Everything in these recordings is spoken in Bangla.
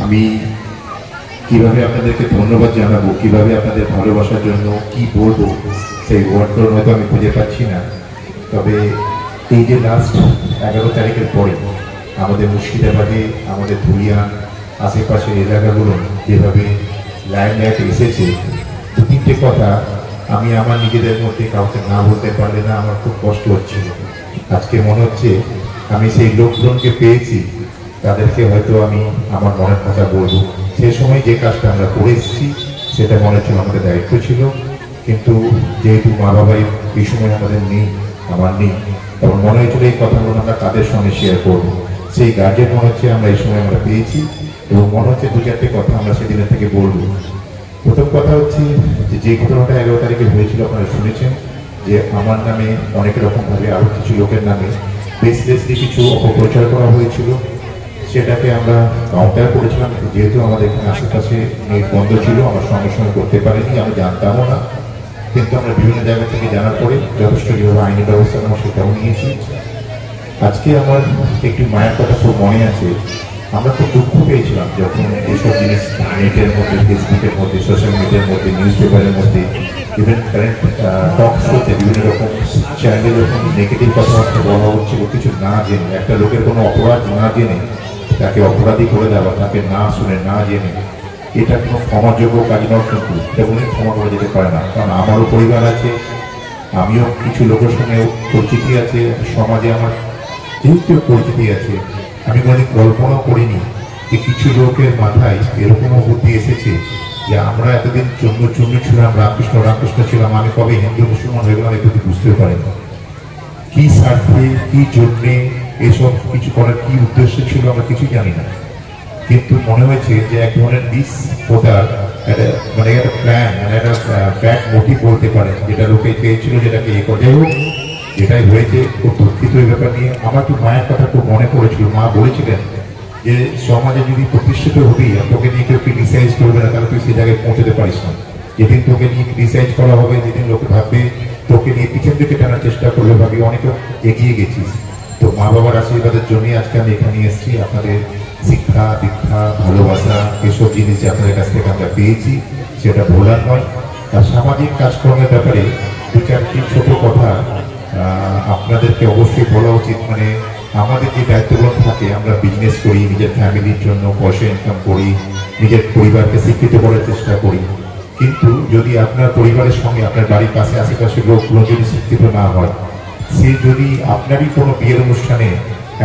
আমি কিভাবে আপনাদেরকে ধন্যবাদ জানাবো, কিভাবে আপনাদের ভালোবাসার জন্য কি বলবো, সেই ওয়ার্ডগুলো হয়তো আমি খুঁজে পাচ্ছি না। তবে এই যে লাস্ট 11 তারিখের পরে আমাদের মুর্শিদাবাদে, আমাদের ধুলিয়ান আশেপাশের এলাকাগুলো যেভাবে লাইট এসেছে, দু তিনটে কথা আমি আমার নিজেদের মধ্যে কাউকে না বলতে পারলে না আমার খুব কষ্ট হচ্ছিল। আজকে মনে হচ্ছে আমি সেই লোকজনকে পেয়েছি, তাদেরকে হয়তো আমি আমার মনের কথা বলবো। সে সময় যে কাজটা আমরা করে এসেছি সেটা মনে হচ্ছিল আমাদের দায়িত্ব ছিল, কিন্তু যেহেতু মা বাবাই এই সময় আমাদের নেই, আমার নেই, তখন মনে হয়েছিল এই কথাগুলো আমরা তাদের সঙ্গে শেয়ার করবো। সেই গার্জেন মনে হচ্ছে আমরা এই সময় আমরা পেয়েছি, এবং মনে হচ্ছে দু চারটে কথা আমরা সেদিনের থেকে বলবো। প্রথম কথা হচ্ছে যে ঘটনাটা 11 তারিখে হয়েছিল, আপনারা শুনেছেন যে আমার নামে অনেক রকমভাবে আরও কিছু লোকের নামে বেসলেসলি কিছু অপপ্রচার করা হয়েছিল। সেটাকে আমরা কাউন্টার করেছিলাম, যেহেতু আমাদের এখানে আশেপাশে নেট বন্ধ ছিল, আমরা সঙ্গে সঙ্গে করতে পারিনি, আমি জানতামও না। কিন্তু আমরা বিভিন্ন জায়গা থেকে জানার পরে যথেষ্ট যেভাবে আইনি ব্যবস্থা আমরা সেটাও নিয়েছি। আজকে আমার একটি মায়ের কথা খুব মনে আছে। আমরা খুব দুঃখ পেয়েছিলাম যখন এইসব জিনিস নেটের মধ্যে, ফেসবুকের মধ্যে, সোশ্যাল মিডিয়ার মধ্যে, নিউজ পেপারের মধ্যে, ইভেন কারেন্ট টক শোতে বিভিন্ন রকম চ্যানেলে যখন নেগেটিভ কথাবার্তা বলা হচ্ছিল কিছু না জেনে, একটা লোকের কোনো অপরাধ না জেনে তাকে অপরাধী করে দেওয়া, তাকে না শুনে না জেনে, এটা কোনো ক্ষমাযোগ্য কাজ নয়। কিন্তু তেমনি ক্ষমা করা যেতে পারে না, কারণ আমারও পরিবার আছে, আমিও কিছু লোকের সঙ্গে পরিচিতি আছে, সমাজে আমার যেহেতু পরিচিতি আছে। আমি কোনোদিন কল্পনাও করিনি যে কিছু লোকের মাথায় এরকমও বুদ্ধি এসেছে যে আমরা এতদিন চন্দ্র ছিলাম, রামকৃষ্ণ রামকৃষ্ণ ছিলাম, আমি কবে হিন্দু মুসলমান হয়ে গেলাম এটুকু বুঝতেও পারিনি। কি স্বার্থে, কি জন্যে এসব কিছু করার কি উদ্দেশ্য ছিল আমরা কিছু জানি না, কিন্তু মনে হয়েছে যে এক ধরনের বিষ ফোটার একটা মানে একটা প্ল্যান, মানে একটা ব্যাড মোটিভ বলতে পারে, যেটা লোকে চেয়েছিল যেটাকে এ করে। যাই হোক, যেটাই হয়েছে খুব দুঃখিত এই ব্যাপার নিয়ে। আমার তো মায়ের কথা খুব মনে পড়েছিল। মা বলেছিলেন যে সমাজে যদি প্রতিষ্ঠিত হবি আর তোকে নিয়ে কেউ ক্রিটিসাইজ করবে না, তাহলে তুই সে জায়গায় পৌঁছতে পারিস না। যেদিন তোকে নিয়ে ক্রিটিসাইজ করা হবে, যেদিন লোকে ভাববে তোকে নিয়ে পিছন দিকে টানার চেষ্টা করবে, ভাবি অনেক এগিয়ে গেছিস। তো মা বাবার আশীর্বাদের জন্যই আজকে আমি এখানে এসেছি। আপনাদের শিক্ষা, দীক্ষা, ভালোবাসা, এসব জিনিস যে আপনাদের কাছ থেকে আমরা পেয়েছি সেটা ভোলার নয়। আর সামাজিক কাজকর্মের ব্যাপারে দু চারটি ছোট কথা আপনাদেরকে অবশ্যই বলা উচিত। মানে আমাদের যে দায়িত্বগুলো থাকে, আমরা বিজনেস করি, নিজের ফ্যামিলির জন্য পয়সা ইনকাম করি, নিজের পরিবারকে শিক্ষিত করার চেষ্টা করি, কিন্তু যদি আপনার পরিবারের সঙ্গে আপনার বাড়ির পাশে আশেপাশের লোকগুলো যদি শিক্ষিত না হয়, সে যদি আপনারই কোনো বিয়ের অনুষ্ঠানে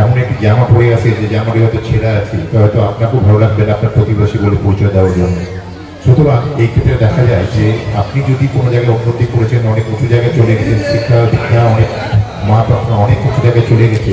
এমন একটি জামা পরে আসে যে জামাটি হয়তো ছেঁড়া আছে, হয়তো আপনাকেও ভালো লাগবে না আপনার প্রতিবেশী বলে পরিচয় দেওয়ার জন্য। সুতরাং এই ক্ষেত্রে দেখা যায় যে আপনি যদি কোনো জায়গায় উন্নতি করেছেন, অনেক উঁচু জায়গায় চলে গেছেন, শিক্ষা দীক্ষা অনেক মা বাবা অনেক উঁচু জায়গায় চলে গেছে,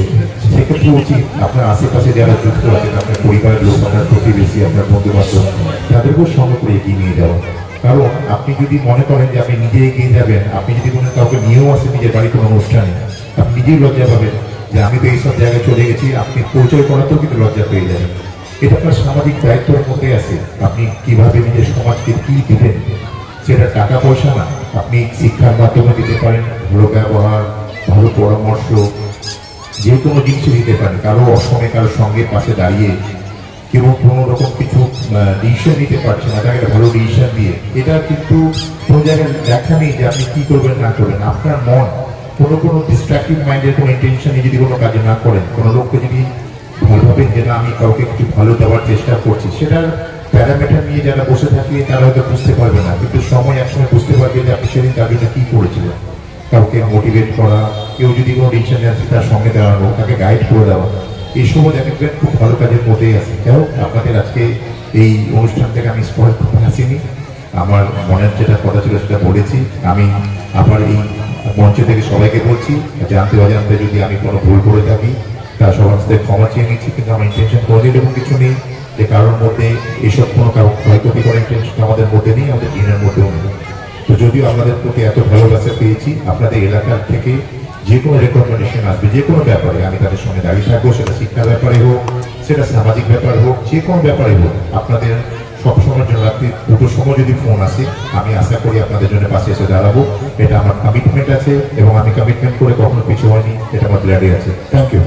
সেক্ষেত্রে উচিত আপনার আশেপাশে যারা যুক্ত আছেন, আপনার পরিবারের লোক, আপনার প্রতিবেশী, আপনার বন্ধু বান্ধব, তাদেরকেও সঙ্গে করে এগিয়ে নিয়ে যাওয়া। কারণ আপনি যদি মনে করেন যে আপনি নিজে এগিয়ে যাবেন, আপনি যদি কোনো কাউকে নিয়েও আসেন নিজের বাড়ির কোনো অনুষ্ঠানে, আপনি নিজেই লজ্জা পাবেন যে আমি তো এইসব জায়গায় চলে গেছি। আপনি পরিচয় করাতেও কিন্তু লজ্জা পেয়ে যাবেন। এটা আপনার সামাজিক দায়িত্বের মধ্যে আছে। আপনি কিভাবে নিজের সমাজকে কি দিবেন, সেটা টাকা পয়সা না, আপনি শিক্ষার মাধ্যমে দিতে পারেন, ভালো ব্যবহার, ভালো পরামর্শ, যে কোনো জিনিস দিতে পারেন। কারো অসময়ে কারোর সঙ্গে পাশে দাঁড়িয়ে কেউ কোনো রকম কিছু ডিসিশন নিতে পারছে না, তাকে ভালো ডিসিশন দিয়ে, এটা কিন্তু কোনো জায়গায় দেখা নেই যে আপনি কি করবেন না করবেন। আপনার মন কোনো ডিস্ট্রাকটিভ মাইন্ডের কোনো ইন্টেনশনে যদি কোনো কাজে না করেন, কোনো লোককে যদি ভালোভাবে যে না আমি কাউকে কিছু ভালো দেওয়ার চেষ্টা করছি, সেটার প্যারামিটার নিয়ে যারা বসে থাকে তারা হয়তো বুঝতে পারবে না, কিন্তু সময় একসময় বুঝতে পারবে যে আপনি সেদিন তার জন্য কি করেছিলেন। কাউকে মোটিভেট করা, কেউ যদি কোনো ডিসিশন আছে তার সঙ্গে দাঁড়ানো, তাকে গাইড করে দেওয়া, এই সময় দেখবেন খুব ভালো কাজের মধ্যেই আছে। যাই হোক, আপনাদের আজকে এই অনুষ্ঠান থেকে আমি স্পষ্ট আসিনি, আমার মনের যেটা কথা ছিল সেটা বলেছি। আমি আবার এই মঞ্চ থেকে সবাইকে বলছি, জানতে অজান্তে যদি আমি কোনো ভুল করে থাকি তার সবার সাথে ক্ষমা চেয়ে নিচ্ছি, কিন্তু আমার ইন্টেনশন পজিটিভ এবং কিছু নেই যে কারোর মধ্যে এসব কোনো কারো ক্ষয়ক্ষতি করার ইন্টেনশন আমাদের মধ্যে নেই, আমাদের দিনের মধ্যেও নেই। তো যদিও আপনাদের প্রতি এত ভালোবাসা পেয়েছি, আপনাদের এলাকার থেকে যে কোনো রেকমেন্ডেশন আসবে যে কোনো ব্যাপারে আমি তাদের সঙ্গে দাঁড়িয়ে থাকবো, সেটা শিক্ষার ব্যাপারে হোক, সেটা সামাজিক ব্যাপার হোক, যে কোনো ব্যাপারে হোক। আপনাদের সবসময়ের জন্য রাত্রি দুটোর সময় যদি ফোন আসে, আমি আশা করি আপনাদের জন্য পাশে এসে দাঁড়াবো। এটা আমার কমিটমেন্ট আছে এবং আমি কমিটমেন্ট করে কখনো পিছু হয়নি, এটা আমার ব্লাডে আছে। Thank you.